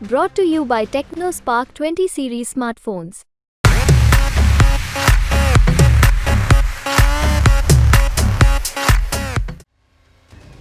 Brought to you by TechnoSpark 20 series smartphones.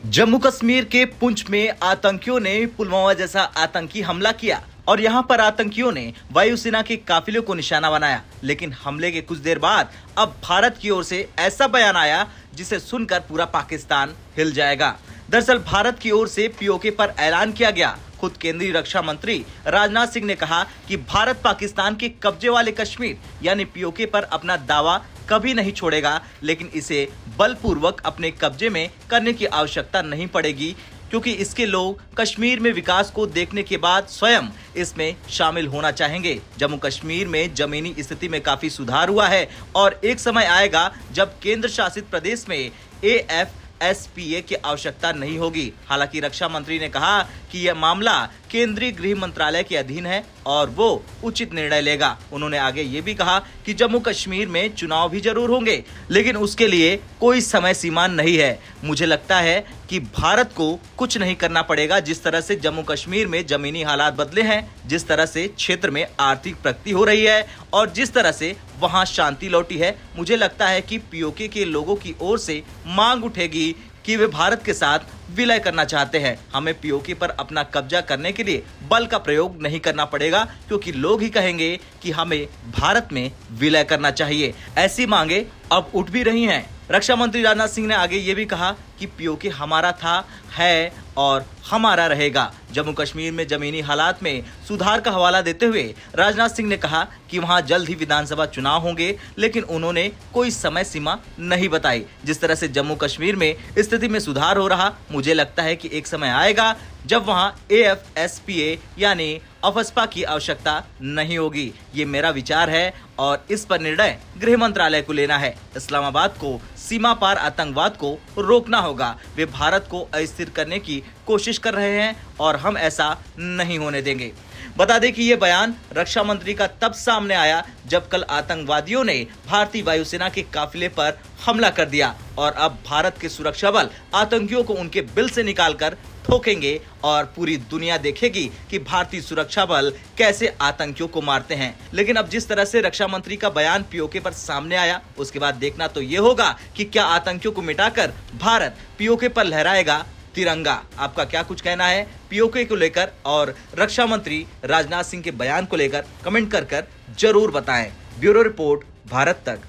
Jammu Kashmir के पुंछ में आतंकियों ने पुलवामा जैसा आतंकी हमला किया और यहां पर आतंकियों ने वायुसेना के काफिले को निशाना बनाया। लेकिन हमले के कुछ देर बाद अब भारत की ओर से ऐसा बयान आया जिसे सुनकर पूरा पाकिस्तान हिल जाएगा। दरअसल भारत की ओर से पीओके पर ऐलान किया गया। खुद केंद्रीय रक्षा मंत्री राजनाथ सिंह ने कहा कि भारत पाकिस्तान के कब्जे वाले कश्मीर यानी पीओके पर अपना दावा कभी नहीं छोड़ेगा, लेकिन इसे बलपूर्वक अपने कब्जे में करने की आवश्यकता नहीं पड़ेगी, क्योंकि इसके लोग कश्मीर में विकास को देखने के बाद स्वयं इसमें शामिल होना चाहेंगे। जम्मू कश्मीर में जमीनी स्थिति में काफी सुधार हुआ है और एक समय आएगा जब केंद्र शासित प्रदेश में AFSPA की आवश्यकता नहीं होगी। हालांकि रक्षा मंत्री ने कहा कि यह मामला केंद्रीय गृह मंत्रालय के अधीन है और वो उचित निर्णय लेगा। उन्होंने आगे ये भी कहा कि जम्मू कश्मीर में चुनाव भी जरूर होंगे, लेकिन उसके लिए कोई समय सीमा नहीं है। मुझे लगता है कि भारत को कुछ नहीं करना पड़ेगा। जिस तरह से जम्मू कश्मीर में जमीनी हालात बदले हैं, जिस तरह से क्षेत्र में आर्थिक प्रगति हो रही है और जिस तरह से वहां शांति लौटी है, मुझे लगता है कि पीओके के लोगों की ओर से मांग उठेगी कि वे भारत के साथ विलय करना चाहते हैं। हमें पीओके पर अपना कब्जा करने के लिए बल का प्रयोग नहीं करना पड़ेगा, क्योंकि लोग ही कहेंगे कि हमें भारत में विलय करना चाहिए। ऐसी मांगे अब उठ भी रही हैं। रक्षा मंत्री राजनाथ सिंह ने आगे ये भी कहा कि पीओके हमारा था, है और हमारा रहेगा। जम्मू कश्मीर में जमीनी हालात में सुधार का हवाला देते हुए राजनाथ सिंह ने कहा कि वहां जल्द ही विधानसभा चुनाव होंगे, लेकिन उन्होंने कोई समय सीमा नहीं बताई। जिस तरह से जम्मू कश्मीर में स्थिति में सुधार हो रहा, मुझे लगता है कि एक समय आएगा जब वहां AFSPA यानी अफस्पा की आवश्यकता नहीं होगी। ये मेरा विचार है और इस पर निर्णय गृह मंत्रालय को लेना है। इस्लामाबाद को सीमा पार आतंकवाद को रोकना होगा। वे भारत को अस्थिर करने की कोशिश कर रहे हैं और हम ऐसा नहीं होने देंगे। बता दें कि ये बयान रक्षा मंत्री का तब सामने आया जब कल आतंकवादियों ने भारतीय वायुसेना के काफिले पर हमला कर दिया और अब भारत के सुरक्षा बल आतंकियों को उनके बिल से निकालकर ठोकेंगे और पूरी दुनिया देखेगी कि भारतीय सुरक्षा बल कैसे आतंकियों को मारते हैं। लेकिन अब जिस तरह से रक्षा मंत्री का बयान पीओके पर सामने आया, उसके बाद देखना तो ये होगा कि क्या आतंकियों को मिटाकर भारत पीओके पर लहराएगा तिरंगा। आपका क्या कुछ कहना है पीओके को लेकर और रक्षा मंत्री राजनाथ सिंह के बयान को लेकर? कमेंट कर जरूर बताएं। ब्यूरो रिपोर्ट, भारत तक।